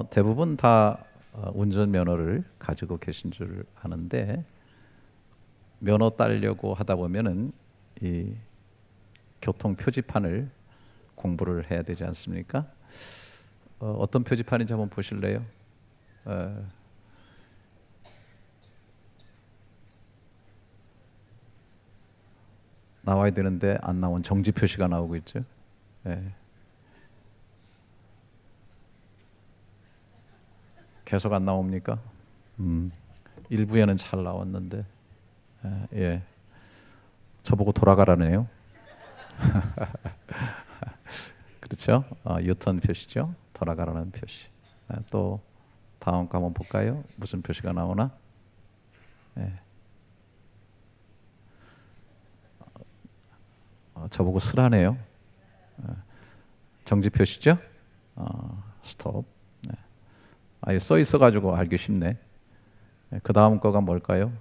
대부분 다 운전면허를 가지고 계신 줄 아는데 면허 따려고 하다 보면은 이 교통 표지판을 공부를 해야 되지 않습니까? 어떤 표지판인지 한번 보실래요? 나와야 되는데 안 나온 정지 표시가 나오고 있죠. 예. 계속 안 나옵니까? 일부에는 잘 나왔는데, 예. 저보고 돌아가라네요. 그렇죠? 유턴 표시죠. 돌아가라는 표시. 또 다음 거 한번 볼까요? 무슨 표시가 나오나? 예. 저보고 쓰라네요. 정지 표시죠? 스톱. 네. 이거 써 있어가지고 알기 쉽네. 그 다음 거가 뭘까요?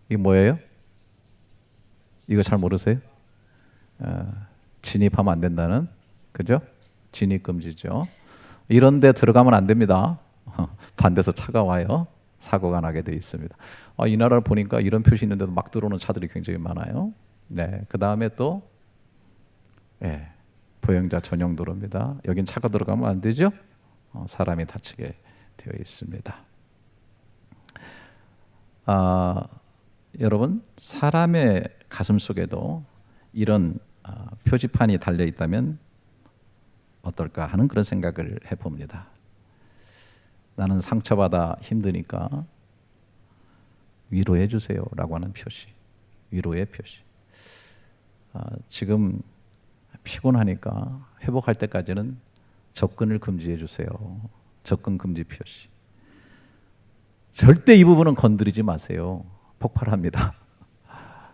이게 뭐예요? 이거 잘 모르세요? 진입하면 안 된다는, 그죠? 진입 금지죠. 이런 데 들어가면 안 됩니다. 반대서 차가 와요. 사고가 나게 돼 있습니다. 이 나라를 보니까 이런 표시 있는데도 막 들어오는 차들이 굉장히 많아요. 네, 그 다음에 또 보행자 전용 도로입니다. 여긴 차가 들어가면 안 되죠? 사람이 다치게 되어 있습니다. 여러분, 사람의 가슴 속에도 이런 표지판이 달려 있다면 어떨까 하는 그런 생각을 해봅니다. 나는 상처받아 힘드니까 위로해 주세요 라고 하는 표시, 위로의 표시. 지금 피곤하니까 회복할 때까지는 접근을 금지해 주세요. 접근 금지 표시. 절대 이 부분은 건드리지 마세요. 폭발합니다.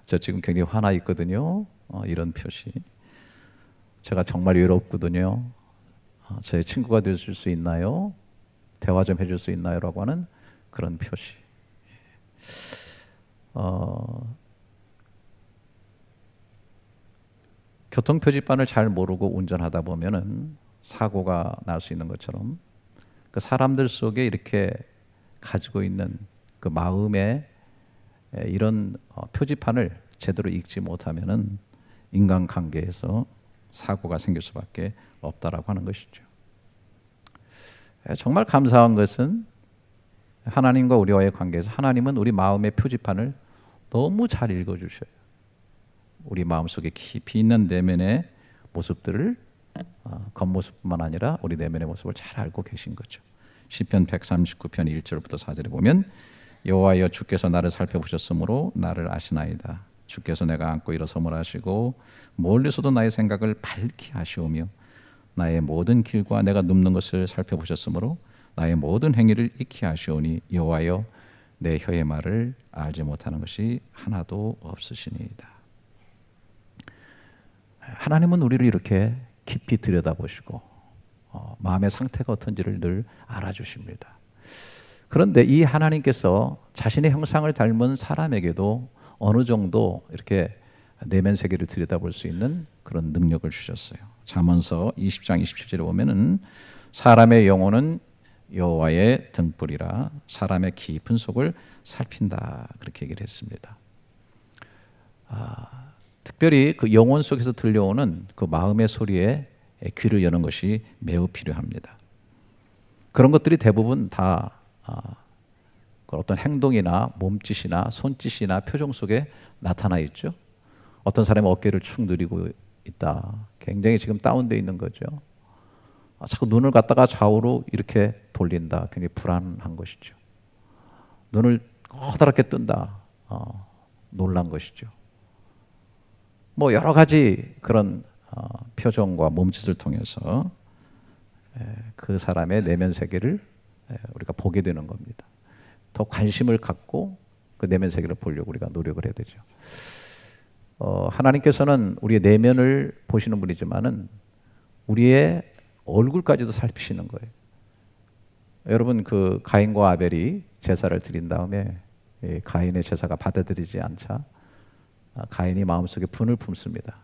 저 지금 굉장히 화나 있거든요. 이런 표시. 제가 정말 외롭거든요. 저의 친구가 될 수 있나요? 대화 좀 해줄 수 있나요? 라고 하는 그런 표시. 교통 표지판을 잘 모르고 운전하다 보면은 사고가 날 수 있는 것처럼 그 사람들 속에 이렇게 가지고 있는 그 마음에 이런 표지판을 제대로 읽지 못하면은 인간관계에서 사고가 생길 수밖에 없다라고 하는 것이죠. 정말 감사한 것은 하나님과 우리와의 관계에서 하나님은 우리 마음의 표지판을 너무 잘 읽어주셔요. 우리 마음속에 깊이 있는 내면의 모습들을 겉모습뿐만 아니라 우리 내면의 모습을 잘 알고 계신 거죠. 시편 139편 1절부터 4절에 보면 여호와여 주께서 나를 살펴보셨으므로 나를 아시나이다. 주께서 내가 앉고 일어섬을 하시고 멀리서도 나의 생각을 밝히 하시오며 나의 모든 길과 내가 눕는 것을 살펴보셨으므로 나의 모든 행위를 익히 하시오니 여호와여 내 혀의 말을 알지 못하는 것이 하나도 없으시니이다. 하나님은 우리를 이렇게 깊이 들여다보시고 마음의 상태가 어떤지를 늘 알아주십니다. 그런데 이 하나님께서 자신의 형상을 닮은 사람에게도 어느 정도 이렇게 내면 세계를 들여다볼 수 있는 그런 능력을 주셨어요. 잠언서 20장 27절에 보면은 사람의 영혼은 여호와의 등불이라 사람의 깊은 속을 살핀다 그렇게 얘기를 했습니다. 특별히 그 영혼 속에서 들려오는 그 마음의 소리에 귀를 여는 것이 매우 필요합니다. 그런 것들이 대부분 다 어떤 행동이나 몸짓이나 손짓이나 표정 속에 나타나 있죠. 어떤 사람이 어깨를 축 늘리고 있다. 굉장히 지금 다운되어 있는 거죠. 자꾸 눈을 갖다가 좌우로 이렇게 돌린다. 굉장히 불안한 것이죠. 눈을 커다랗게 뜬다. 놀란 것이죠. 뭐 여러 가지 그런 표정과 몸짓을 통해서 그 사람의 내면 세계를 우리가 보게 되는 겁니다. 더 관심을 갖고 그 내면 세계를 보려고 우리가 노력을 해야 되죠. 하나님께서는 우리의 내면을 보시는 분이지만은 우리의 얼굴까지도 살피시는 거예요. 여러분 그 가인과 아벨이 제사를 드린 다음에 가인의 제사가 받아들이지 않자 가인이 마음속에 분을 품습니다.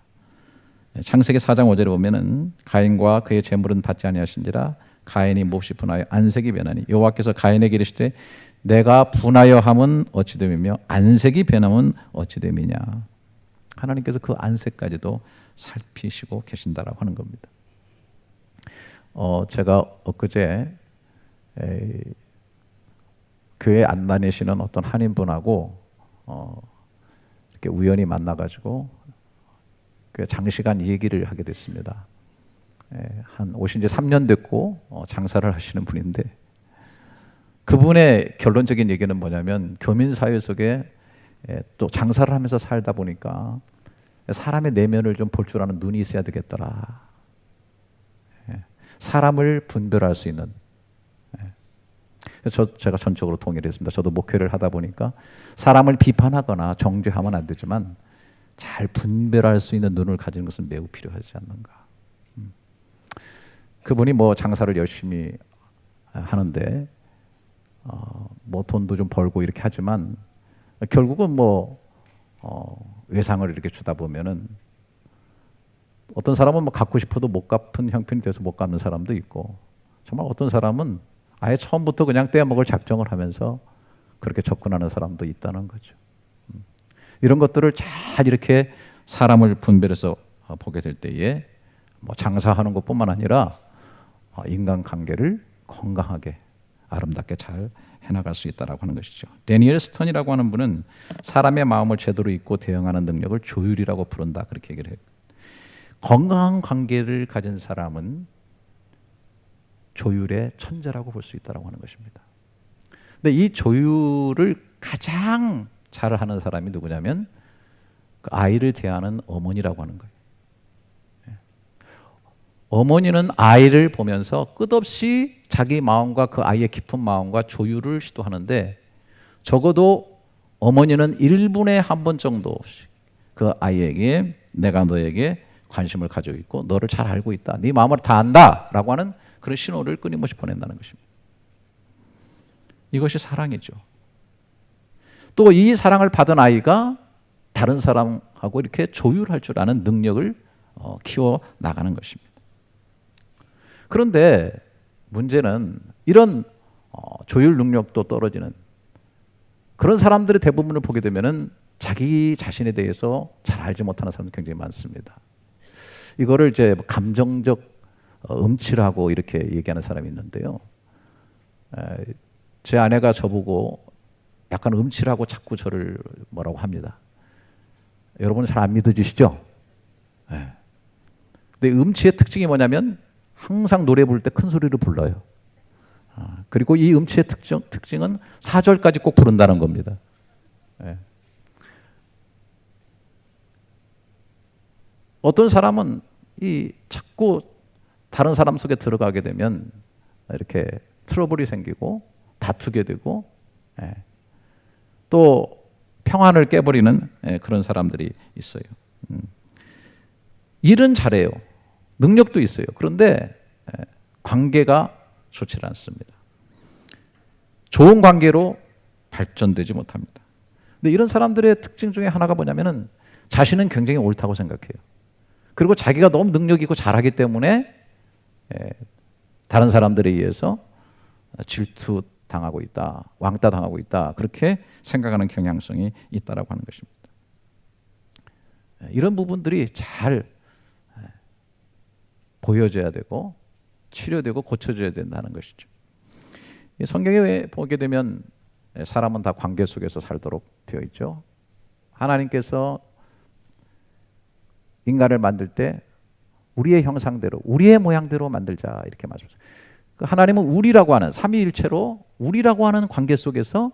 창세기 4장 5절에 보면은 가인과 그의 제물은 받지 아니하신지라 가인이 몹시 분하여 안색이 변하니 여호와께서 가인에게 이르시되 내가 분하여 함은 어찌 됨이며 안색이 변함은 어찌 됨이냐. 하나님께서 그 안색까지도 살피시고 계신다라고 하는 겁니다. 제가 엊그제 교회 안 다니시는 어떤 한인분하고 이렇게 우연히 만나가지고 장시간 얘기를 하게 됐습니다. 한 오신 지 3년 됐고 장사를 하시는 분인데 그분의 결론적인 얘기는 뭐냐면 교민사회 속에 또 장사를 하면서 살다 보니까 사람의 내면을 좀 볼 줄 아는 눈이 있어야 되겠더라. 사람을 분별할 수 있는. 제가 전적으로 동의를 했습니다. 저도 목회를 하다 보니까 사람을 비판하거나 정죄하면 안 되지만 잘 분별할 수 있는 눈을 가지는 것은 매우 필요하지 않는가. 그분이 뭐 장사를 열심히 하는데 뭐 돈도 좀 벌고 이렇게 하지만 결국은 뭐 외상을 이렇게 주다 보면은 어떤 사람은 뭐 갚고 싶어도 못 갚은 형편이 돼서 못 갚는 사람도 있고 정말 어떤 사람은 아예 처음부터 그냥 떼어먹을 작정을 하면서 그렇게 접근하는 사람도 있다는 거죠. 이런 것들을 잘 이렇게 사람을 분별해서 보게 될 때에 뭐 장사하는 것뿐만 아니라 인간관계를 건강하게 아름답게 잘 해나갈 수 있다라고 하는 것이죠. 데니엘 스턴이라고 하는 분은 사람의 마음을 제대로 읽고 대응하는 능력을 조율이라고 부른다 그렇게 얘기를 해요. 건강한 관계를 가진 사람은 조율의 천재라고 볼 수 있다고 하는 것입니다. 근데 이 조율을 가장 잘하는 사람이 누구냐면 그 아이를 대하는 어머니라고 하는 거예요. 어머니는 아이를 보면서 끝없이 자기 마음과 그 아이의 깊은 마음과 조율을 시도하는데 적어도 어머니는 1분에 한 번 정도씩 그 아이에게 내가 너에게 관심을 가지고 있고 너를 잘 알고 있다. 네 마음을 다 안다 라고 하는 그런 신호를 끊임없이 보낸다는 것입니다. 이것이 사랑이죠. 또 이 사랑을 받은 아이가 다른 사람하고 이렇게 조율할 줄 아는 능력을 키워 나가는 것입니다. 그런데 문제는 이런 조율 능력도 떨어지는 그런 사람들의 대부분을 보게 되면은 자기 자신에 대해서 잘 알지 못하는 사람들이 굉장히 많습니다. 이거를 이제 감정적 음치라고 이렇게 얘기하는 사람이 있는데요. 제 아내가 저보고 약간 음치라고 자꾸 저를 뭐라고 합니다. 여러분 잘 안 믿어지시죠? 네. 근데 음치의 특징이 뭐냐면 항상 노래 부를 때 큰 소리로 불러요. 그리고 이 음치의 특징은 4절까지 꼭 부른다는 겁니다. 네. 어떤 사람은 이 자꾸 다른 사람 속에 들어가게 되면 이렇게 트러블이 생기고 다투게 되고 또 평안을 깨버리는 그런 사람들이 있어요. 일은 잘해요. 능력도 있어요. 그런데 관계가 좋지 않습니다. 좋은 관계로 발전되지 못합니다. 근데 이런 사람들의 특징 중에 하나가 뭐냐면은 자신은 굉장히 옳다고 생각해요. 그리고 자기가 너무 능력 있고 잘하기 때문에 다른 사람들에 의해서 질투당하고 있다, 왕따 당하고 있다 그렇게 생각하는 경향성이 있다라고 하는 것입니다. 이런 부분들이 잘 보여져야 되고 치료되고 고쳐져야 된다는 것이죠. 성경에 보게 되면 사람은 다 관계 속에서 살도록 되어 있죠. 하나님께서 인간을 만들 때 우리의 형상대로 우리의 모양대로 만들자 이렇게 말씀하셨어요. 하나님은 우리라고 하는 삼위일체로 우리라고 하는 관계 속에서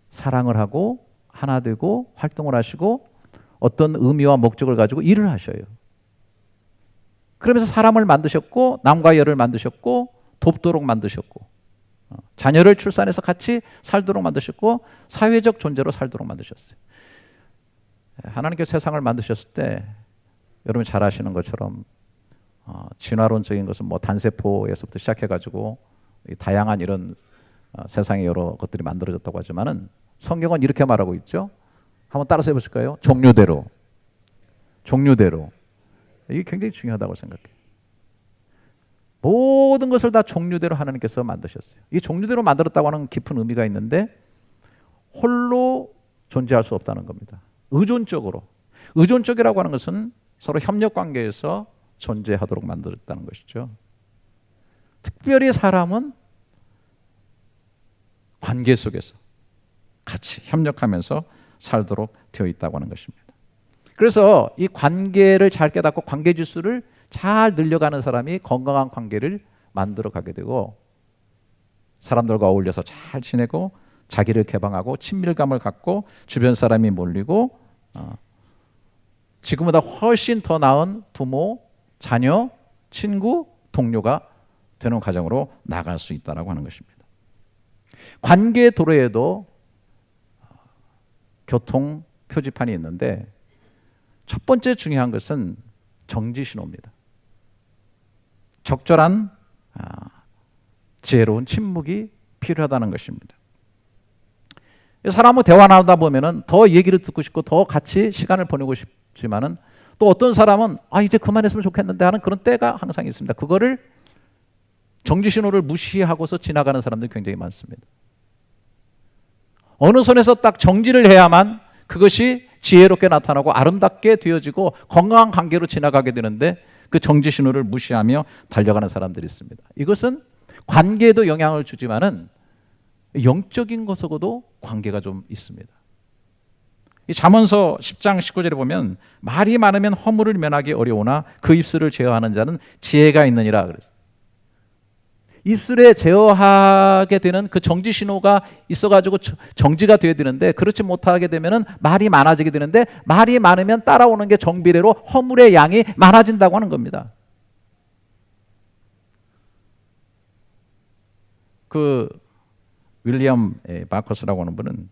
사랑을 하고 하나 되고 활동을 하시고 어떤 의미와 목적을 가지고 일을 하셔요. 그러면서 사람을 만드셨고 남과 여를 만드셨고 돕도록 만드셨고 자녀를 출산해서 같이 살도록 만드셨고 사회적 존재로 살도록 만드셨어요. 하나님께서 세상을 만드셨을 때 여러분 잘 아시는 것처럼 진화론적인 것은 뭐 단세포에서부터 시작해가지고 다양한 이런 세상의 여러 것들이 만들어졌다고 하지만은 성경은 이렇게 말하고 있죠. 한번 따라서 해보실까요? 종류대로. 이게 굉장히 중요하다고 생각해요. 모든 것을 다 종류대로 하나님께서 만드셨어요. 이 종류대로 만들었다고 하는 깊은 의미가 있는데 홀로 존재할 수 없다는 겁니다. 의존적으로. 의존적이라고 하는 것은 서로 협력 관계에서 존재하도록 만들었다는 것이죠. 특별히 사람은 관계 속에서 같이 협력하면서 살도록 되어 있다고 하는 것입니다. 그래서 이 관계를 잘 깨닫고 관계 지수를 잘 늘려가는 사람이 건강한 관계를 만들어 가게 되고 사람들과 어울려서 잘 지내고 자기를 개방하고 친밀감을 갖고 주변 사람이 몰리고 지금보다 훨씬 더 나은 부모, 자녀, 친구, 동료가 되는 과정으로 나갈 수 있다고 하는 것입니다. 관계 도로에도 교통 표지판이 있는데 첫 번째 중요한 것은 정지 신호입니다. 적절한 지혜로운 침묵이 필요하다는 것입니다. 사람하고 대화 나누다 보면은 더 얘기를 듣고 싶고 더 같이 시간을 보내고 싶지만은 또 어떤 사람은 이제 그만했으면 좋겠는데 하는 그런 때가 항상 있습니다. 그거를 정지 신호를 무시하고서 지나가는 사람들이 굉장히 많습니다. 어느 선에서 딱 정지를 해야만 그것이 지혜롭게 나타나고 아름답게 되어지고 건강한 관계로 지나가게 되는데 그 정지 신호를 무시하며 달려가는 사람들이 있습니다. 이것은 관계에도 영향을 주지만은 영적인 것하고도 관계가 좀 있습니다. 이 잠언서 10장 19절에 보면 말이 많으면 허물을 면하기 어려우나 그 입술을 제어하는 자는 지혜가 있느니라 그랬어요. 입술에 제어하게 되는 그 정지 신호가 있어가지고 정지가 되어야 되는데 그렇지 못하게 되면은 말이 많아지게 되는데 말이 많으면 따라오는 게 정비례로 허물의 양이 많아진다고 하는 겁니다. 그 윌리엄 마커스라고 하는 분은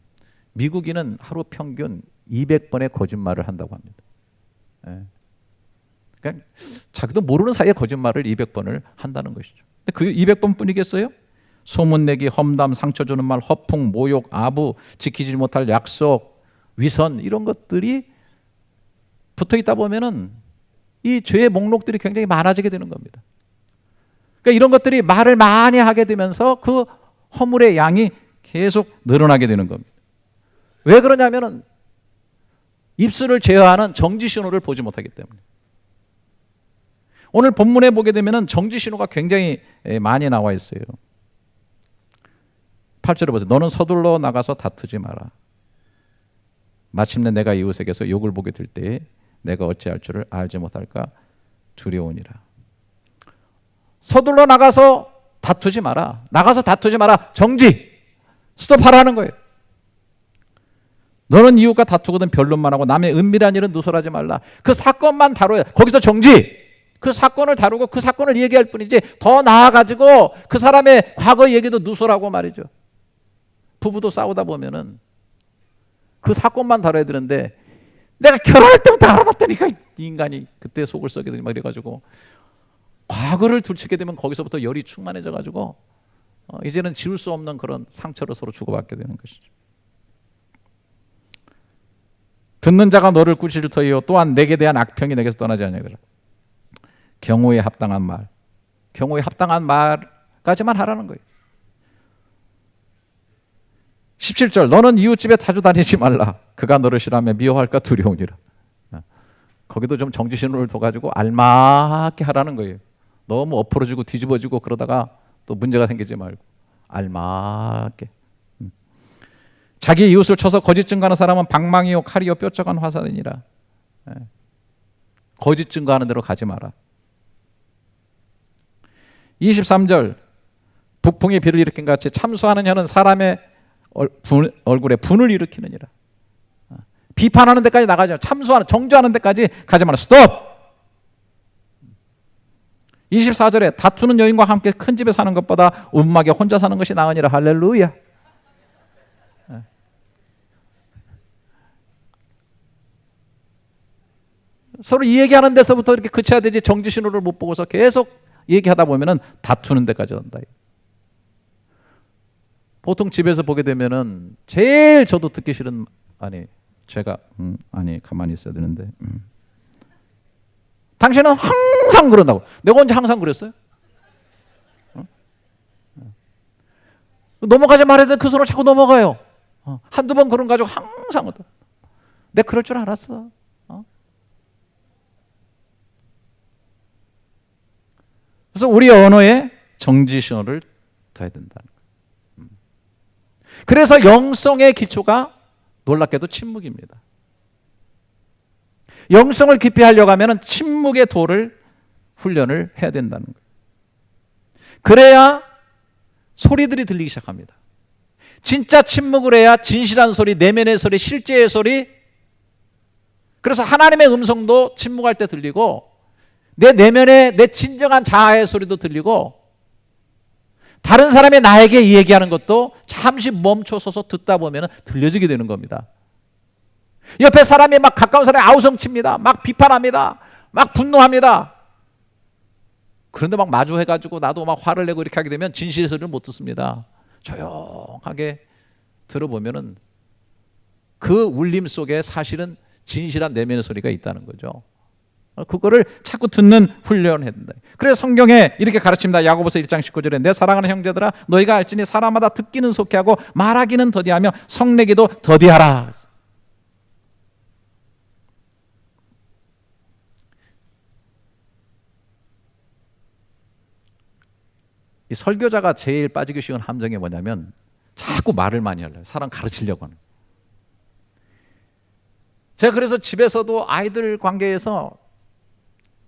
미국인은 하루 평균 200번의 거짓말을 한다고 합니다. 그러니까 자기도 모르는 사이에 거짓말을 200번을 한다는 것이죠. 근데 그 200번 뿐이겠어요? 소문내기, 험담, 상처 주는 말, 허풍, 모욕, 아부, 지키지 못할 약속, 위선 이런 것들이 붙어 있다 보면은 이 죄의 목록들이 굉장히 많아지게 되는 겁니다. 그러니까 이런 것들이 말을 많이 하게 되면서 그 허물의 양이 계속 늘어나게 되는 겁니다. 왜 그러냐면은 입술을 제어하는 정지 신호를 보지 못하기 때문에. 오늘 본문에 보게 되면은 정지 신호가 굉장히 많이 나와 있어요. 8절에 보세요. 너는 서둘러 나가서 다투지 마라. 마침내 내가 이웃에게서 욕을 보게 될 때에 내가 어찌할 줄을 알지 못할까 두려우니라. 서둘러 나가서 다투지 마라. 나가서 다투지 마라. 정지. 스톱하라는 거예요. 너는 이웃과 다투거든 변론만 하고 남의 은밀한 일은 누설하지 말라. 그 사건만 다뤄야. 거기서 정지. 그 사건을 다루고 그 사건을 얘기할 뿐이지 더 나아가지고 그 사람의 과거 얘기도 누설하고 말이죠. 부부도 싸우다 보면은 그 사건만 다뤄야 되는데 내가 결혼할 때부터 알아봤다니까 이 인간이 그때 속을 썩게 되니 막 이래가지고 과거를 들추게 되면 거기서부터 열이 충만해져 가지고 이제는 지울 수 없는 그런 상처를 서로 주고받게 되는 것이죠. 듣는 자가 너를 꾸짖을 터이요 또한 내게 대한 악평이 내게서 떠나지 아니하리라. 경호에 합당한 말, 경호에 합당한 말까지만 하라는 거예요. 17절 너는 이웃집에 자주 다니지 말라. 그가 너를 싫어하며 미워할까 두려우니라. 거기도 좀 정지 신호를 둬가지고 알맞게 하라는 거예요. 너무 엎어지고 뒤집어지고 그러다가 또 문제가 생기지 말고 알맞게. 자기 이웃을 쳐서 거짓 증거하는 사람은 방망이요 칼이요 뾰족한 화살이니라. 거짓 증거하는 대로 가지 마라. 23절 북풍이 비를 일으킨 같이 참수하는 혀는 사람의 얼굴에 분을 일으키느니라. 비판하는 데까지 나가지 마. 참수하는 정죄하는 데까지 가지 마라. 스톱. 24절에 다투는 여인과 함께 큰 집에 사는 것보다 움막에 혼자 사는 것이 나으니라. 할렐루야. 서로 이 얘기하는 데서부터 이렇게 그쳐야 되지 정지 신호를 못 보고서 계속 얘기하다 보면은 다투는 데까지 온다. 보통 집에서 보게 되면은 제일 저도 듣기 싫은 제가 아니 가만히 있어야 되는데 당신은 항상 그런다고. 내가 언제 항상 그랬어요? 넘어가지 말아야 돼. 그 손을 자꾸 넘어가요. 한두 번 그런 가지고 항상 내가 그럴 줄 알았어. 그래서 우리 언어에 정지 신호를 둬야 된다는 거예요. 그래서 영성의 기초가 놀랍게도 침묵입니다. 영성을 깊이 하려고 하면 침묵의 도를 훈련을 해야 된다는 거예요. 그래야 소리들이 들리기 시작합니다. 진짜 침묵을 해야 진실한 소리, 내면의 소리, 실제의 소리. 그래서 하나님의 음성도 침묵할 때 들리고 내 내면의 내 진정한 자아의 소리도 들리고 다른 사람이 나에게 이 얘기하는 것도 잠시 멈춰서서 듣다 보면 들려지게 되는 겁니다. 옆에 사람이 막 가까운 사람이 아우성칩니다. 막 비판합니다. 막 분노합니다. 그런데 막 마주해가지고 나도 막 화를 내고 이렇게 하게 되면 진실의 소리를 못 듣습니다. 조용하게 들어보면은 그 울림 속에 사실은 진실한 내면의 소리가 있다는 거죠. 그거를 자꾸 듣는 훈련을 해야 된다. 그래서 성경에 이렇게 가르칩니다. 야고보서 1장 19절에 내 사랑하는 형제들아 너희가 알지니 사람마다 듣기는 속히하고 말하기는 더디하며 성내기도 더디하라. 이 설교자가 제일 빠지기 쉬운 함정이 뭐냐면 자꾸 말을 많이 하려고 사람 가르치려고 하는. 제가 그래서 집에서도 아이들 관계에서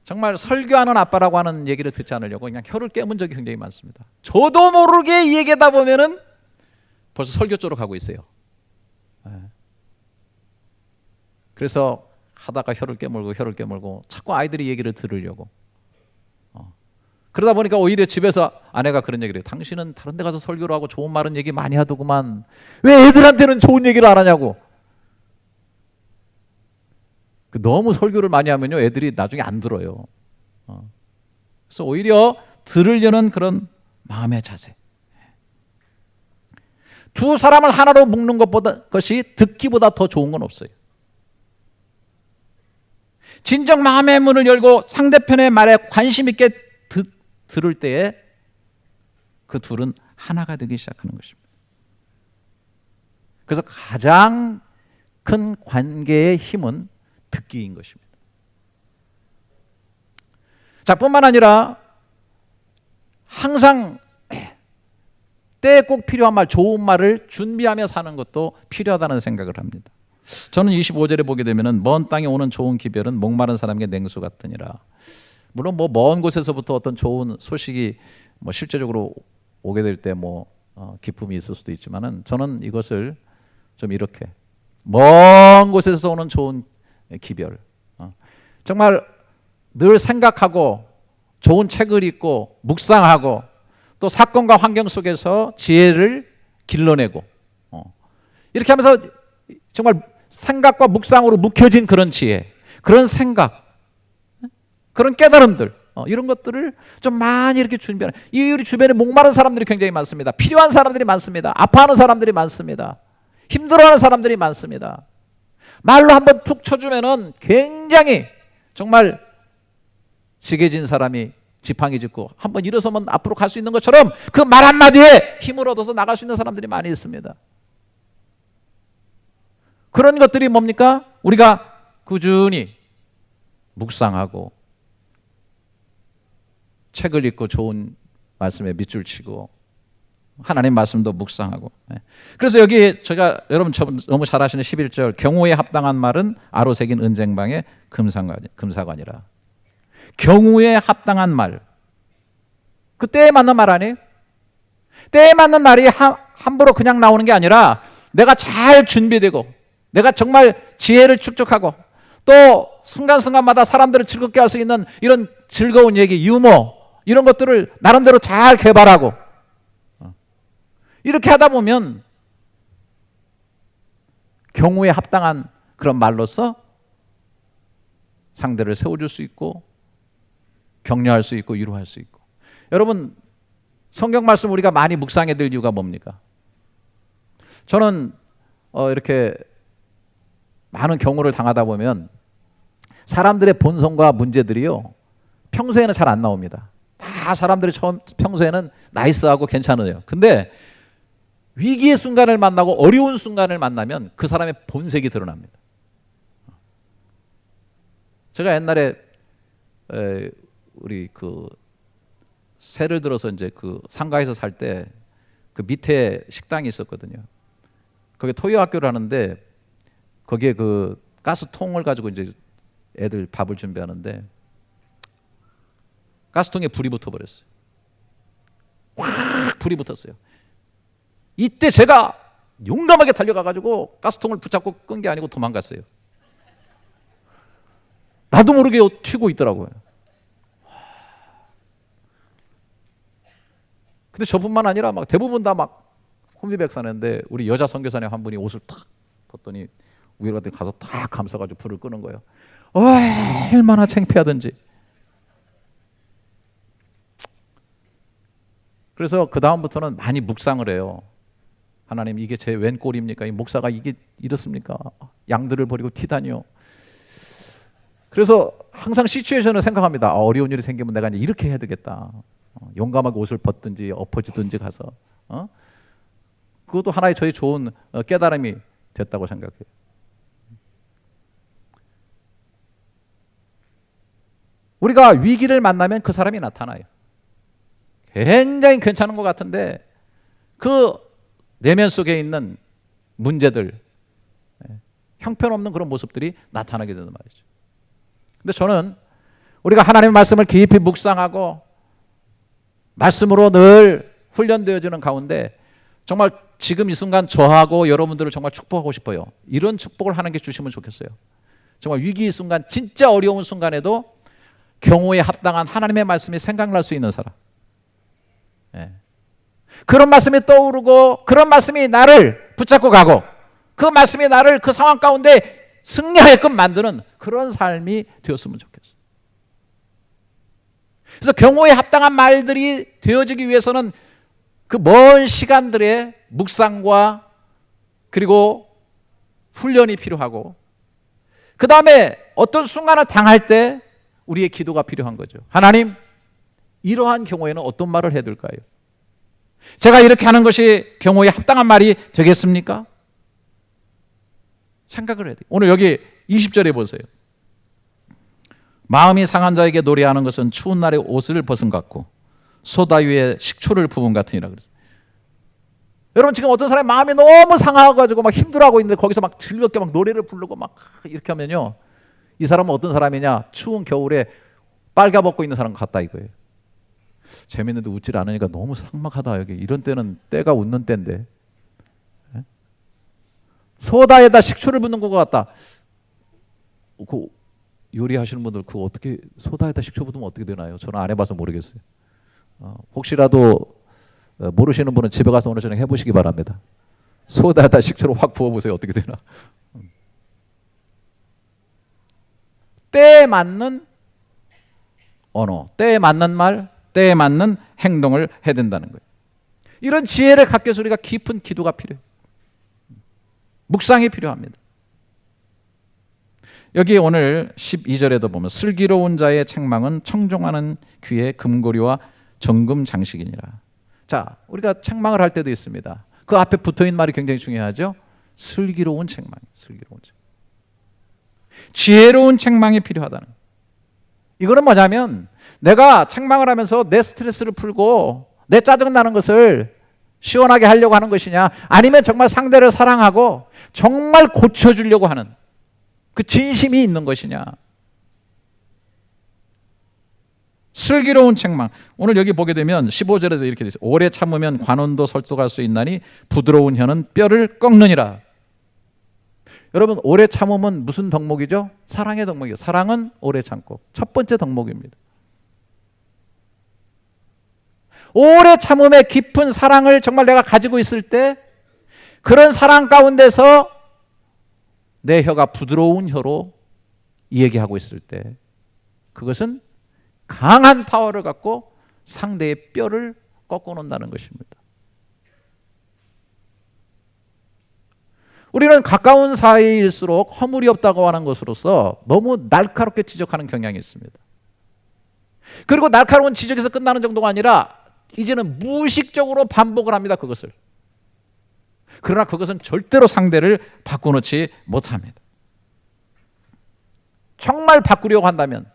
정말 설교하는 아빠라고 하는 얘기를 듣지 않으려고 그냥 혀를 깨문 적이 굉장히 많습니다. 저도 모르게 이 얘기하다 보면은 벌써 설교 쪽으로 가고 있어요. 그래서 하다가 혀를 깨물고 자꾸 아이들이 얘기를 들으려고. 그러다 보니까 오히려 집에서 아내가 그런 얘기를 해요. 당신은 다른 데 가서 설교를 하고 좋은 말은 얘기 많이 하더구만 왜 애들한테는 좋은 얘기를 안 하냐고. 너무 설교를 많이 하면요 애들이 나중에 안 들어요. 그래서 오히려 들으려는 그런 마음의 자세. 두 사람을 하나로 묶는 것이 듣기보다 더 좋은 건 없어요. 진정 마음의 문을 열고 상대편의 말에 관심 있게 들을 때에 그 둘은 하나가 되기 시작하는 것입니다. 그래서 가장 큰 관계의 힘은 듣기인 것입니다. 자, 뿐만 아니라 항상 때에 꼭 필요한 말, 좋은 말을 준비하며 사는 것도 필요하다는 생각을 합니다. 저는 25절에 보게 되면은 먼 땅에 오는 좋은 기별은 목마른 사람에게 냉수 같으니라. 물론 뭐 먼 곳에서부터 어떤 좋은 소식이 뭐 실제적으로 오게 될 때 뭐 기쁨이 있을 수도 있지만은 저는 이것을 좀 이렇게 먼 곳에서 오는 좋은 기별, 정말 늘 생각하고 좋은 책을 읽고 묵상하고 또 사건과 환경 속에서 지혜를 길러내고 이렇게 하면서 정말 생각과 묵상으로 묵혀진 그런 지혜, 그런 생각, 그런 깨달음들, 이런 것들을 좀 많이 이렇게 준비하는. 우리 주변에 목마른 사람들이 굉장히 많습니다. 필요한 사람들이 많습니다. 아파하는 사람들이 많습니다. 힘들어하는 사람들이 많습니다. 말로 한번 툭 쳐주면은 굉장히 정말 지게진 사람이 지팡이 짚고 한번 일어서면 앞으로 갈 수 있는 것처럼 그 말 한마디에 힘을 얻어서 나갈 수 있는 사람들이 많이 있습니다. 그런 것들이 뭡니까? 우리가 꾸준히 묵상하고 책을 읽고 좋은 말씀에 밑줄 치고 하나님 말씀도 묵상하고. 그래서 여기 제가 여러분 너무 잘 아시는 11절 경우에 합당한 말은 아로 새긴 은쟁방의 금사관이라. 경우에 합당한 말, 그 때에 맞는 말 아니에요? 때에 맞는 말이 함부로 그냥 나오는 게 아니라 내가 잘 준비되고 내가 정말 지혜를 축적하고 또 순간순간마다 사람들을 즐겁게 할 수 있는 이런 즐거운 얘기, 유머 이런 것들을 나름대로 잘 개발하고 이렇게 하다 보면 경우에 합당한 그런 말로서 상대를 세워줄 수 있고 격려할 수 있고 위로할 수 있고. 여러분 성경 말씀 우리가 많이 묵상해 될 이유가 뭡니까? 저는 이렇게 많은 경우를 당하다 보면 사람들의 본성과 문제들이요 평소에는 잘 안 나옵니다. 다 사람들이 평소에는 나이스하고 괜찮아요. 근데 위기의 순간을 만나고 어려운 순간을 만나면 그 사람의 본색이 드러납니다. 제가 옛날에 우리 그 새를 들어서 이제 그 상가에서 살 때 그 밑에 식당이 있었거든요. 거기 토요학교를 하는데 거기에 그 가스통을 가지고 이제 애들 밥을 준비하는데 가스통에 불이 붙어버렸어요. 확 불이 붙었어요. 이때 제가 용감하게 달려가가지고 가스통을 붙잡고 끈 게 아니고 도망갔어요. 나도 모르게 튀고 있더라고요. 근데 저뿐만 아니라 막 대부분 다 막 혼비백산인데 우리 여자 선교사님 한 분이 옷을 탁 벗더니 위로 가서 탁 감싸가지고 불을 끄는 거예요. 얼마나 창피하든지. 그래서 그 다음부터는 많이 묵상을 해요. 하나님, 이게 제 웬 꼴입니까? 이 목사가 이게 이렇습니까? 양들을 버리고 튀다니요. 그래서 항상 시츄에이션을 생각합니다. 어려운 일이 생기면 내가 이제 이렇게 해야 되겠다. 용감하게 옷을 벗든지 엎어지든지 가서. 그것도 하나의 저희 좋은 깨달음이 됐다고 생각해요. 우리가 위기를 만나면 그 사람이 나타나요. 굉장히 괜찮은 것 같은데 그 내면 속에 있는 문제들, 형편없는 그런 모습들이 나타나게 되는 말이죠. 근데 저는 우리가 하나님의 말씀을 깊이 묵상하고 말씀으로 늘 훈련되어지는 가운데 정말 지금 이 순간 저하고 여러분들을 정말 축복하고 싶어요. 이런 축복을 하나님께 주시면 좋겠어요. 정말 위기의 순간, 진짜 어려운 순간에도 경우에 합당한 하나님의 말씀이 생각날 수 있는 사람. 그런 말씀이 떠오르고 그런 말씀이 나를 붙잡고 가고 그 말씀이 나를 그 상황 가운데 승리하게끔 만드는 그런 삶이 되었으면 좋겠어요. 그래서 경우에 합당한 말들이 되어지기 위해서는 그 먼 시간들의 묵상과 그리고 훈련이 필요하고 그 다음에 어떤 순간을 당할 때 우리의 기도가 필요한 거죠. 하나님, 이러한 경우에는 어떤 말을 해야 될까요? 제가 이렇게 하는 것이 경우에 합당한 말이 되겠습니까? 생각을 해야 돼요. 오늘 여기 20절에 보세요. 마음이 상한 자에게 노래하는 것은 추운 날에 옷을 벗은 것 같고 소다 위에 식초를 부은 같으니라 그랬어요. 여러분, 지금 어떤 사람이 마음이 너무 상하가지고 막 힘들어하고 있는데 거기서 막 즐겁게 막 노래를 부르고 막 이렇게 하면요, 이 사람은 어떤 사람이냐? 추운 겨울에 빨가벗고 있는 사람 같다 이거예요. 재밌는데 웃질 않으니까 너무 삭막하다. 여기 이런 때는 때가 웃는 때인데 소다에다 식초를 붓는 것 같다. 그 요리하시는 분들 그거 어떻게 소다에다 식초 붓으면 어떻게 되나요? 저는 안 해봐서 모르겠어요. 혹시라도 모르시는 분은 집에 가서 오늘 저녁 해보시기 바랍니다. 소다에다 식초를 확 부어보세요. 어떻게 되나. 때에 맞는 언어, 때에 맞는 말, 때에 맞는 행동을 해야 된다는 거예요. 이런 지혜를 갖기 위해서 우리가 깊은 기도가 필요해요. 묵상이 필요합니다. 여기 오늘 12절에도 보면 슬기로운 자의 책망은 청종하는 귀의 금고리와 정금 장식이니라. 자, 우리가 책망을 할 때도 있습니다. 그 앞에 붙어있는 말이 굉장히 중요하죠. 슬기로운 책망, 슬기로운 책망. 지혜로운 책망이 필요하다는 거예요. 이거는 뭐냐면 내가 책망을 하면서 내 스트레스를 풀고 내 짜증나는 것을 시원하게 하려고 하는 것이냐, 아니면 정말 상대를 사랑하고 정말 고쳐주려고 하는 그 진심이 있는 것이냐. 슬기로운 책망. 오늘 여기 보게 되면 15절에도 이렇게 되어 있어요. 오래 참으면 관원도 설득할 수 있나니 부드러운 혀는 뼈를 꺾느니라. 여러분, 오래 참으면 무슨 덕목이죠? 사랑의 덕목이에요. 사랑은 오래 참고 첫 번째 덕목입니다. 오래 참음의 깊은 사랑을 정말 내가 가지고 있을 때, 그런 사랑 가운데서 내 혀가 부드러운 혀로 얘기하고 있을 때, 그것은 강한 파워를 갖고 상대의 뼈를 꺾어놓는다는 것입니다. 우리는 가까운 사이일수록 허물이 없다고 하는 것으로서 너무 날카롭게 지적하는 경향이 있습니다. 그리고 날카로운 지적에서 끝나는 정도가 아니라 이제는 무의식적으로 반복을 합니다. 그것을. 그러나 그것은 절대로 상대를 바꿔놓지 못합니다. 정말 바꾸려고 한다면,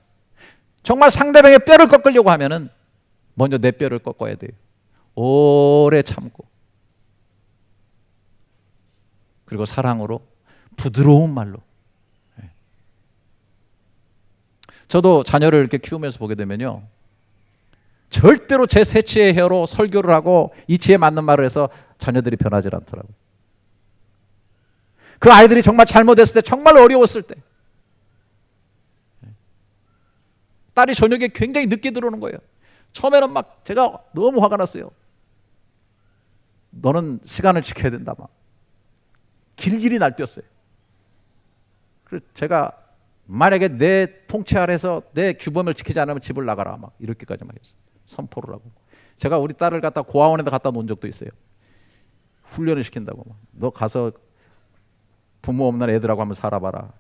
정말 상대방의 뼈를 꺾으려고 하면은 먼저 내 뼈를 꺾어야 돼요. 오래 참고, 그리고 사랑으로, 부드러운 말로. 저도 자녀를 이렇게 키우면서 보게 되면요, 절대로 제 새치의 혀로 설교를 하고 이치에 맞는 말을 해서 자녀들이 변하지 않더라고요. 그 아이들이 정말 잘못했을 때, 정말 어려웠을 때, 딸이 저녁에 굉장히 늦게 들어오는 거예요. 처음에는 막 제가 너무 화가 났어요. 너는 시간을 지켜야 된다, 막 길길이 날뛰었어요. 그래서 제가 만약에 내 통치 아래서 내 규범을 지키지 않으면 집을 나가라, 막 이렇게까지 막 했어요. 선포를 하고. 제가 우리 딸을 갖다 고아원에다 갖다 놓은 적도 있어요. 훈련을 시킨다고. 막. 너 가서 부모 없는 애들하고 한번 살아봐라.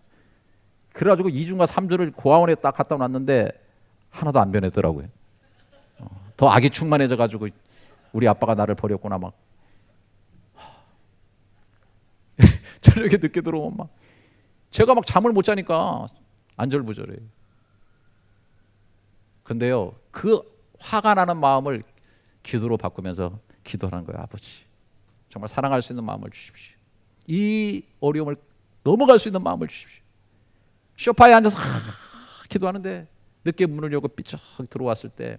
그래가지고 2주인가 3주를 고아원에 딱 갖다 놨는데 하나도 안 변했더라고요. 더 악이 충만해져가지고 우리 아빠가 나를 버렸구나, 막. 저녁에 늦게 들어오면 막 제가 막 잠을 못 자니까 안절부절해요. 근데요, 그 화가 나는 마음을 기도로 바꾸면서 기도하는 거예요. 아버지, 정말 사랑할 수 있는 마음을 주십시오. 이 어려움을 넘어갈 수 있는 마음을 주십시오. 소파에 앉아서 기도하는데 늦게 문을 열고 삐쩍 들어왔을 때,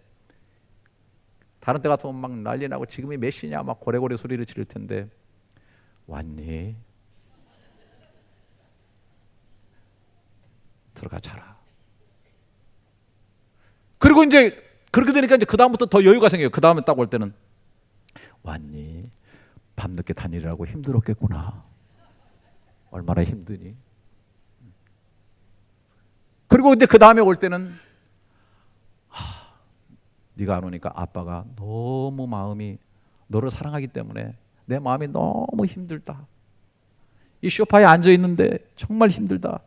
다른 때 같으면 막 난리 나고 지금이 몇 시냐 막 고래고래 소리를 지를 텐데, 왔니? 들어가 자라. 그리고 이제 그렇게 되니까 이제 그 다음부터 더 여유가 생겨요. 그 다음에 딱 올 때는, 왔니? 밤늦게 다니느라고 힘들었겠구나. 얼마나 힘드니? 그리고 이제 그 다음에 올 때는, 네가 안 오니까 아빠가 너무 마음이 너를 사랑하기 때문에 내 마음이 너무 힘들다. 이 소파에 앉아 있는데 정말 힘들다.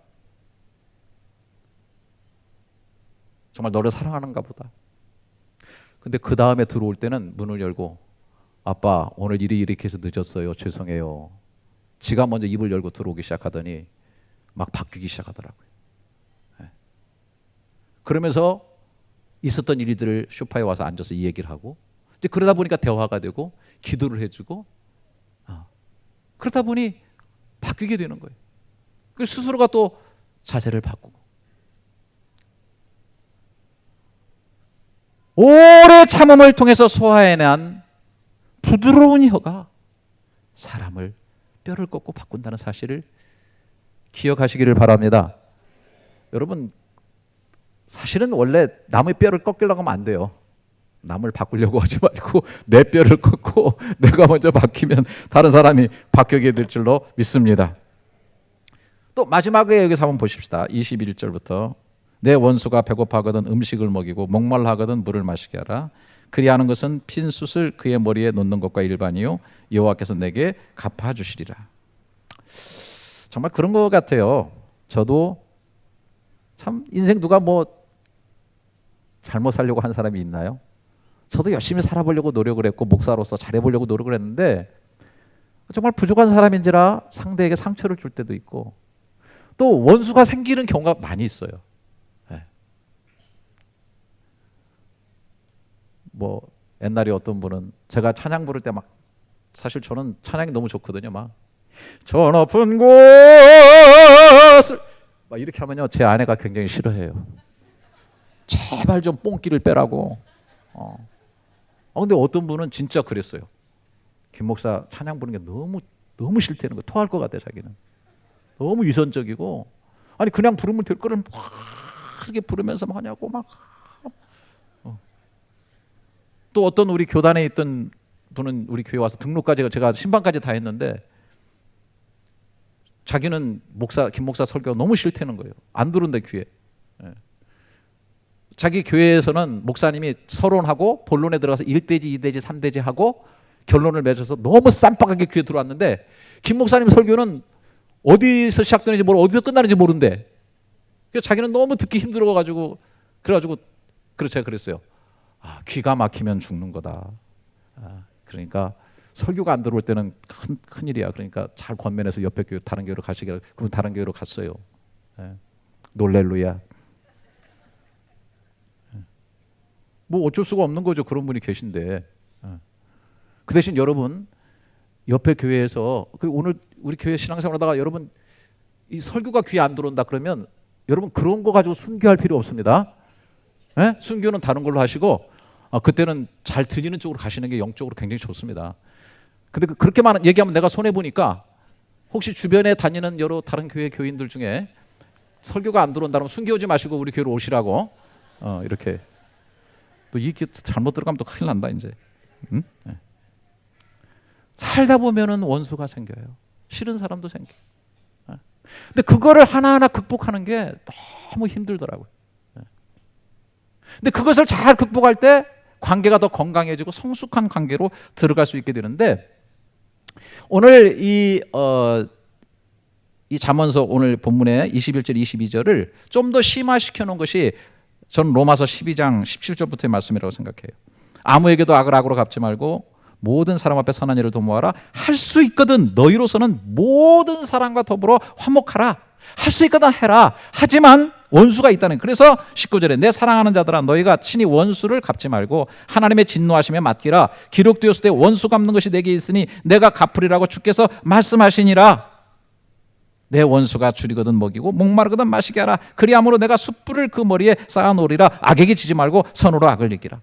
정말 너를 사랑하는가 보다. 근데 그 다음에 들어올 때는 문을 열고, 아빠 오늘 일이 이렇게 해서 늦었어요. 죄송해요. 지가 먼저 입을 열고 들어오기 시작하더니 막 바뀌기 시작하더라고요. 그러면서 있었던 일들을 소파에 와서 앉아서 이 얘기를 하고, 이제 그러다 보니까 대화가 되고 기도를 해주고, 그러다 보니 바뀌게 되는 거예요. 그 스스로가 또 자세를 바꾸고, 오래 참음을 통해서 소화해낸 부드러운 혀가 사람을 뼈를 꺾고 바꾼다는 사실을 기억하시기를 바랍니다. 여러분, 사실은 원래 남의 뼈를 꺾으려고 하면 안 돼요. 남을 바꾸려고 하지 말고 내 뼈를 꺾고 내가 먼저 바뀌면 다른 사람이 바뀌게 될 줄로 믿습니다. 또 마지막에 여기서 한번 보십시다. 21절부터 내 원수가 배고파하거든 음식을 먹이고 목말라하거든 물을 마시게 하라. 그리하는 것은 핀 숯을 그의 머리에 놓는 것과 일반이요 여호와께서 내게 갚아주시리라. 정말 그런 것 같아요. 저도 참 인생 누가 뭐 잘못 살려고 한 사람이 있나요? 저도 열심히 살아보려고 노력을 했고 목사로서 잘해보려고 노력을 했는데 정말 부족한 사람인지라 상대에게 상처를 줄 때도 있고 또 원수가 생기는 경우가 많이 있어요. 네. 뭐 옛날에 어떤 분은 제가 찬양 부를 때 막 사실 저는 찬양이 너무 좋거든요. 막 저 높은 곳을 막 이렇게 하면요 제 아내가 굉장히 싫어해요. 제발 좀 뽕기를 빼라고. 근데 어떤 분은 진짜 그랬어요. 김 목사 찬양 부르는 게 너무 싫다는 거. 토할 것 같아 자기는. 너무 위선적이고 아니 그냥 부르면 될 거를 막 크게 부르면서 막 하냐고 막. 또 어떤 우리 교단에 있던 분은 우리 교회 와서 등록까지 제가 신방까지 다 했는데 자기는 김 목사 설교가 너무 싫다는 거예요. 안 들은데 귀에. 자기 교회에서는 목사님이 서론하고 본론에 들어가서 1대지, 2대지, 3대지 하고 결론을 맺어서 너무 쌈박하게 귀에 들어왔는데 김 목사님 설교는 어디서 시작되는지 모르고 어디서 끝나는지 모른대. 그래서 자기는 너무 듣기 힘들어가지고 그래서 제가 그랬어요. 귀가 막히면 죽는 거다. 그러니까 설교가 안 들어올 때는 큰일이야. 그러니까 잘 권면해서 옆에 교회 다른 교회로 가시게. 그분 다른 교회로 갔어요. 예. 놀렐루야. 뭐 어쩔 수가 없는 거죠. 그런 분이 계신데. 그 대신 여러분 옆에 교회에서 오늘 우리 교회 신앙생활하다가 여러분 이 설교가 귀에 안 들어온다 그러면 여러분 그런 거 가지고 순교할 필요 없습니다. 예? 순교는 다른 걸로 하시고 그때는 잘 들리는 쪽으로 가시는 게 영적으로 굉장히 좋습니다. 근데 그렇게만 얘기하면 내가 손해 보니까 혹시 주변에 다니는 여러 다른 교회 교인들 중에 설교가 안 들어온다면 순교하지 마시고 우리 교회로 오시라고 이렇게 또 이게 잘못 들어가면 또 큰일 난다 이제. 응? 네. 살다 보면은 원수가 생겨요. 싫은 사람도 생겨. 근데 그거를 하나하나 극복하는 게 너무 힘들더라고요. 근데 그것을 잘 극복할 때 관계가 더 건강해지고 성숙한 관계로 들어갈 수 있게 되는데 오늘 이 잠언서 오늘 본문의 21절 22절을 좀 더 심화시켜 놓은 것이 저는 로마서 12장 17절부터의 말씀이라고 생각해요. 아무에게도 악을 악으로 갚지 말고 모든 사람 앞에 선한 일을 도모하라. 할 수 있거든 너희로서는 모든 사람과 더불어 화목하라. 할 수 있거든 해라. 하지만 원수가 있다는. 그래서 19절에 내 사랑하는 자들아 너희가 친히 원수를 갚지 말고 하나님의 진노하심에 맡기라. 기록되었을 때 원수 갚는 것이 내게 있으니 내가 갚으리라고 주께서 말씀하시니라. 내 원수가 줄이거든 먹이고 목마르거든 마시게 하라. 그리함으로 내가 숯불을 그 머리에 쌓아놓으리라. 악에게 지지 말고 선으로 악을 이기라.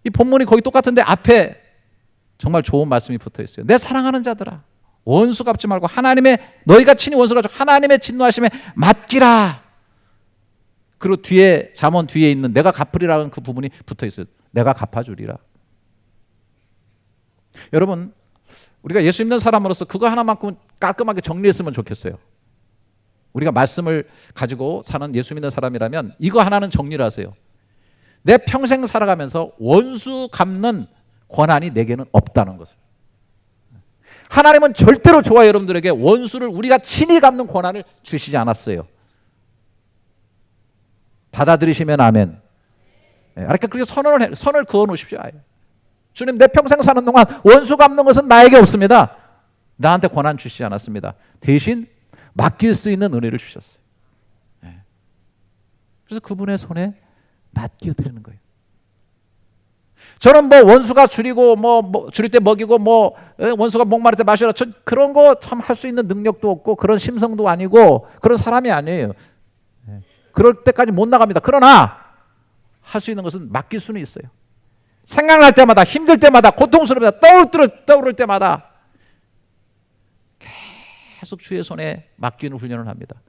이 본문이 거의 똑같은데 앞에 정말 좋은 말씀이 붙어 있어요. 내 사랑하는 자들아 원수 갚지 말고 하나님의 너희가 친히 원수를 가지고 하나님의 진노하심에 맡기라. 그리고 뒤에 잠언 뒤에 있는 내가 갚으리라는 그 부분이 붙어 있어요. 내가 갚아주리라. 여러분 우리가 예수 믿는 사람으로서 그거 하나만큼은 깔끔하게 정리했으면 좋겠어요. 우리가 말씀을 가지고 사는 예수 믿는 사람이라면 이거 하나는 정리를 하세요. 내 평생 살아가면서 원수 갚는 권한이 내게는 없다는 것을. 하나님은 절대로 저와 여러분들에게 원수를 우리가 친히 갚는 권한을 주시지 않았어요. 받아들이시면 아멘. 그러니까 그렇게 선을 그어 놓으십시오. 주님 내 평생 사는 동안 원수 갚는 것은 나에게 없습니다. 나한테 권한 주시지 않았습니다. 대신 맡길 수 있는 은혜를 주셨어요. 그래서 그분의 손에 맡겨드리는 거예요. 저는 뭐 원수가 줄이고 뭐 줄일 때 먹이고 뭐 원수가 목마를 때 마시라. 전 그런 거 참 할 수 있는 능력도 없고 그런 심성도 아니고 그런 사람이 아니에요. 그럴 때까지 못 나갑니다. 그러나 할 수 있는 것은 맡길 수는 있어요. 생각날 때마다 힘들 때마다 고통스럽다 떠오를 때마다 계속 주의 손에 맡기는 훈련을 합니다.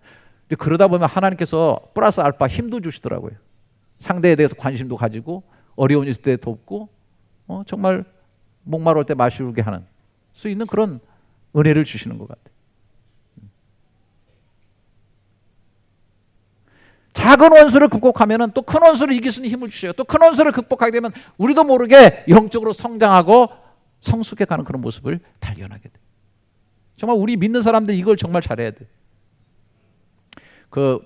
근데 그러다 보면 하나님께서 플러스 알파 힘도 주시더라고요. 상대에 대해서 관심도 가지고 어려운 일 있을 때 돕고 정말 목마를 때 마시게 하는 수 있는 그런 은혜를 주시는 것 같아요. 작은 원수를 극복하면 또 큰 원수를 이길 수 있는 힘을 주셔요. 또 큰 원수를 극복하게 되면 우리도 모르게 영적으로 성장하고 성숙해가는 그런 모습을 발견하게 돼요. 정말 우리 믿는 사람들 이걸 정말 잘해야 돼요.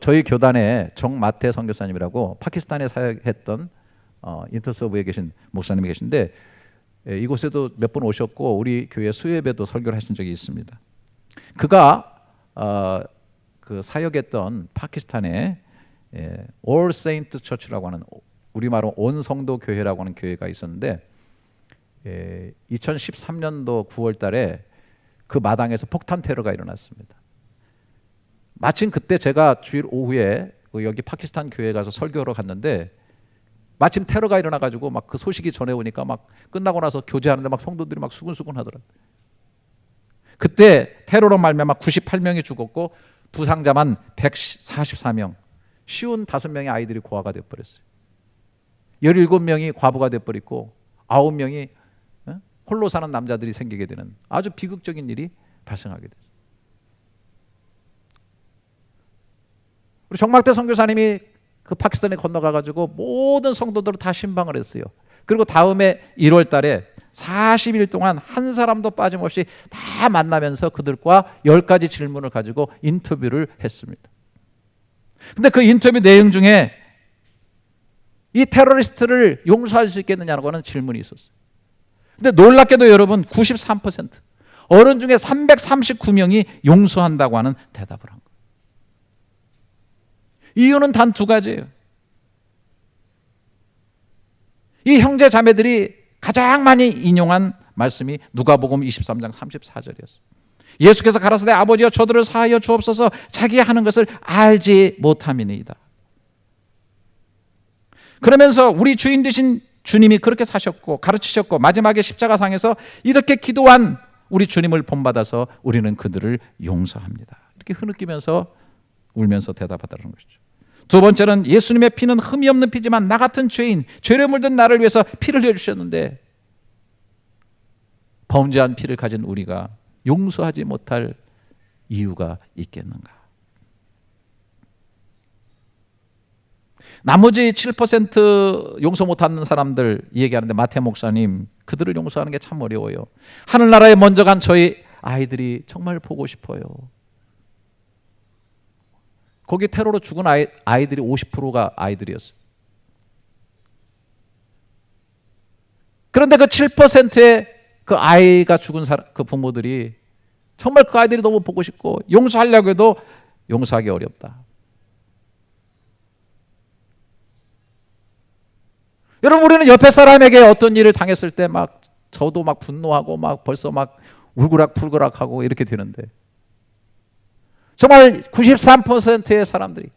저희 교단에 정마태 선교사님이라고 파키스탄에 사역했던 인터서브에 계신 목사님이 계신데 이곳에도 몇 번 오셨고 우리 교회 수협에도 설교를 하신 적이 있습니다. 그가 그 사역했던 파키스탄에 All Saint Church라고 하는 우리말로 온 성도 교회라고 하는 교회가 있었는데 2013년도 9월 달에 그 마당에서 폭탄 테러가 일어났습니다. 마침 그때 제가 주일 오후에 여기 파키스탄 교회에 가서 설교하러 갔는데 마침 테러가 일어나가지고 막 그 소식이 전해오니까 막 끝나고 나서 교제하는데 막 성도들이 막 수근수근 하더라고요. 그때 테러로 말미암아 98명이 죽었고 부상자만 144명, 55명의 아이들이 고아가 되어버렸어요. 17명이 과부가 되어버리고 9명이 홀로 사는 남자들이 생기게 되는 아주 비극적인 일이 발생하게 됐어요. 우리 정막대 선교사님이 그 파키스탄에 건너가가지고 모든 성도들을 다 신방을 했어요. 그리고 다음에 1월 달에 40일 동안 한 사람도 빠짐없이 다 만나면서 그들과 10가지 질문을 가지고 인터뷰를 했습니다. 근데 그 인터뷰 내용 중에 이 테러리스트를 용서할 수 있겠느냐고 하는 질문이 있었어요. 근데 놀랍게도 여러분 93% 어른 중에 339명이 용서한다고 하는 대답을 한 거예요. 이유는 단 두 가지예요. 이 형제 자매들이 가장 많이 인용한 말씀이 누가복음 23장 34절이었어요. 예수께서 가라사대 아버지여 저들을 사하여 주옵소서 자기 하는 것을 알지 못함이니이다. 그러면서 우리 주인 되신 주님이 그렇게 사셨고 가르치셨고 마지막에 십자가상에서 이렇게 기도한 우리 주님을 본받아서 우리는 그들을 용서합니다. 이렇게 흐느끼면서 울면서 대답하다는 것이죠. 두 번째는 예수님의 피는 흠이 없는 피지만 나 같은 죄인, 죄를 물든 나를 위해서 피를 흘려주셨는데 범죄한 피를 가진 우리가 용서하지 못할 이유가 있겠는가? 나머지 7% 용서 못하는 사람들 얘기하는데 마태 목사님 그들을 용서하는 게 참 어려워요. 하늘나라에 먼저 간 저희 아이들이 정말 보고 싶어요. 거기 테러로 죽은 아이들이 50%가 아이들이었어요. 그런데 그 7%의 그 아이가 죽은 그 부모들이 정말 그 아이들이 너무 보고 싶고 용서하려고 해도 용서하기 어렵다. 여러분 우리는 옆에 사람에게 어떤 일을 당했을 때 막 저도 막 분노하고 막 벌써 막 울그락불그락하고 이렇게 되는데 정말 93%의 사람들이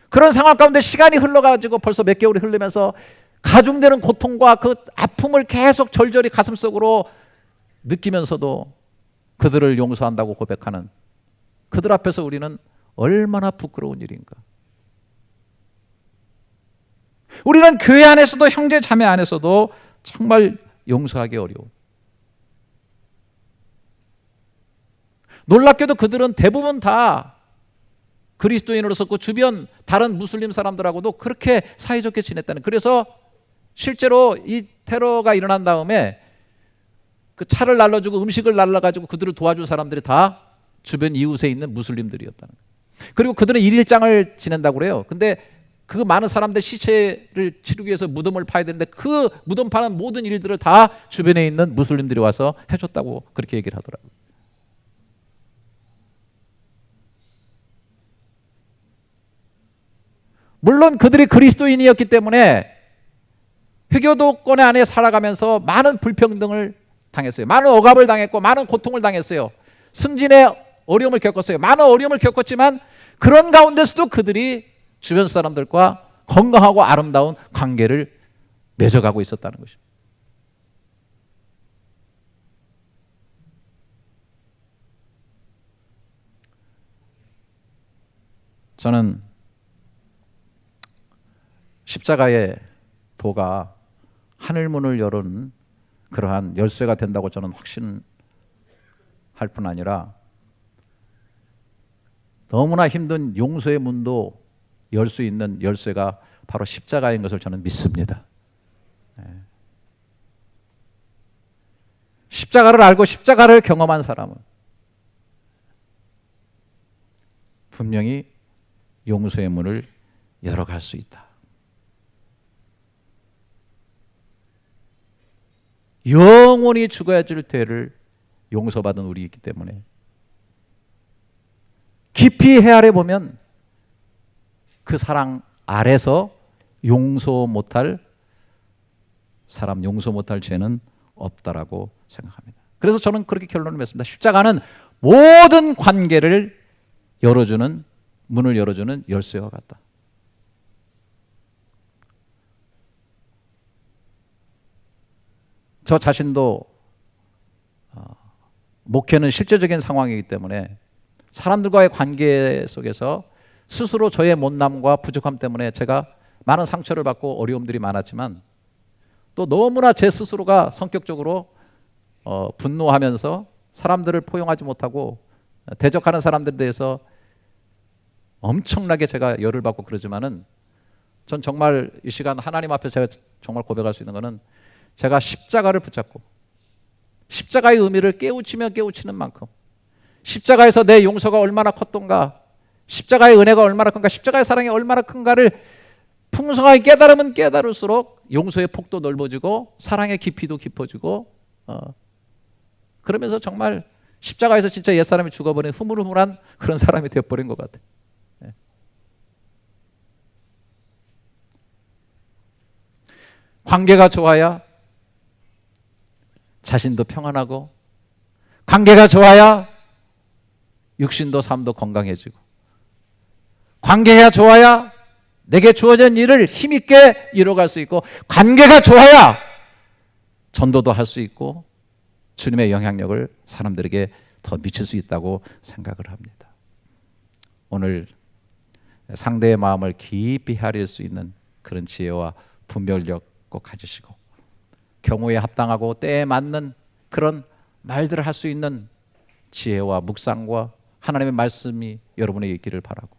그런 상황 가운데 시간이 흘러가지고 벌써 몇 개월이 흐르면서 가중되는 고통과 그 아픔을 계속 절절히 가슴속으로 느끼면서도 그들을 용서한다고 고백하는 그들 앞에서 우리는 얼마나 부끄러운 일인가. 우리는 교회 안에서도 형제 자매 안에서도 정말 용서하기 어려워. 놀랍게도 그들은 대부분 다 그리스도인으로서 그 주변 다른 무슬림 사람들하고도 그렇게 사이좋게 지냈다는. 그래서 실제로 이 테러가 일어난 다음에 그 차를 날라주고 음식을 날라가지고 그들을 도와준 사람들이 다 주변 이웃에 있는 무슬림들이었다는 거예요. 그리고 그들은 일일장을 지낸다고 그래요. 근데 그 많은 사람들 시체를 치르기 위해서 무덤을 파야 되는데 그 무덤 파는 모든 일들을 다 주변에 있는 무슬림들이 와서 해줬다고 그렇게 얘기를 하더라고요. 물론 그들이 그리스도인이었기 때문에 회교도권 안에 살아가면서 많은 불평등을 당했어요. 많은 억압을 당했고 많은 고통을 당했어요. 승진의 어려움을 겪었어요. 많은 어려움을 겪었지만 그런 가운데서도 그들이 주변 사람들과 건강하고 아름다운 관계를 맺어가고 있었다는 것입니다. 저는 십자가의 도가 하늘문을 여는 그러한 열쇠가 된다고 저는 확신할 뿐 아니라 너무나 힘든 용서의 문도 열 수 있는 열쇠가 바로 십자가인 것을 저는 믿습니다. 십자가를 알고 십자가를 경험한 사람은 분명히 용서의 문을 열어갈 수 있다. 영원히 죽어야 될 죄를 용서받은 우리이기 때문에 깊이 헤아려 보면 그 사랑 아래서 용서 못할 사람, 용서 못할 죄는 없다라고 생각합니다. 그래서 저는 그렇게 결론을 맺습니다. 십자가는 모든 관계를 열어주는, 문을 열어주는 열쇠와 같다. 저 자신도 목회는 실제적인 상황이기 때문에 사람들과의 관계 속에서 스스로 저의 못남과 부족함 때문에 제가 많은 상처를 받고 어려움들이 많았지만 또 너무나 제 스스로가 성격적으로 분노하면서 사람들을 포용하지 못하고 대적하는 사람들에 대해서 엄청나게 제가 열을 받고 그러지만은 전 정말 이 시간 하나님 앞에 제가 정말 고백할 수 있는 것은 제가 십자가를 붙잡고 십자가의 의미를 깨우치면 깨우치는 만큼 십자가에서 내 용서가 얼마나 컸던가, 십자가의 은혜가 얼마나 큰가, 십자가의 사랑이 얼마나 큰가를 풍성하게 깨달으면 깨달을수록 용서의 폭도 넓어지고 사랑의 깊이도 깊어지고 그러면서 정말 십자가에서 진짜 옛사람이 죽어버린 흐물흐물한 그런 사람이 되어버린 것 같아요. 예. 관계가 좋아야 자신도 평안하고, 관계가 좋아야 육신도 삶도 건강해지고, 관계가 좋아야 내게 주어진 일을 힘있게 이뤄갈 수 있고, 관계가 좋아야 전도도 할 수 있고 주님의 영향력을 사람들에게 더 미칠 수 있다고 생각을 합니다. 오늘 상대의 마음을 깊이 헤아릴 수 있는 그런 지혜와 분별력 꼭 가지시고, 경우에 합당하고 때에 맞는 그런 말들을 할 수 있는 지혜와 묵상과 하나님의 말씀이 여러분에게 있기를 바라고,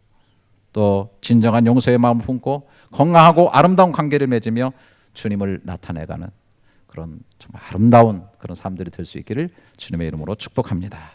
또 진정한 용서의 마음을 품고 건강하고 아름다운 관계를 맺으며 주님을 나타내가는 그런 정말 아름다운 그런 삶들이 될 수 있기를 주님의 이름으로 축복합니다.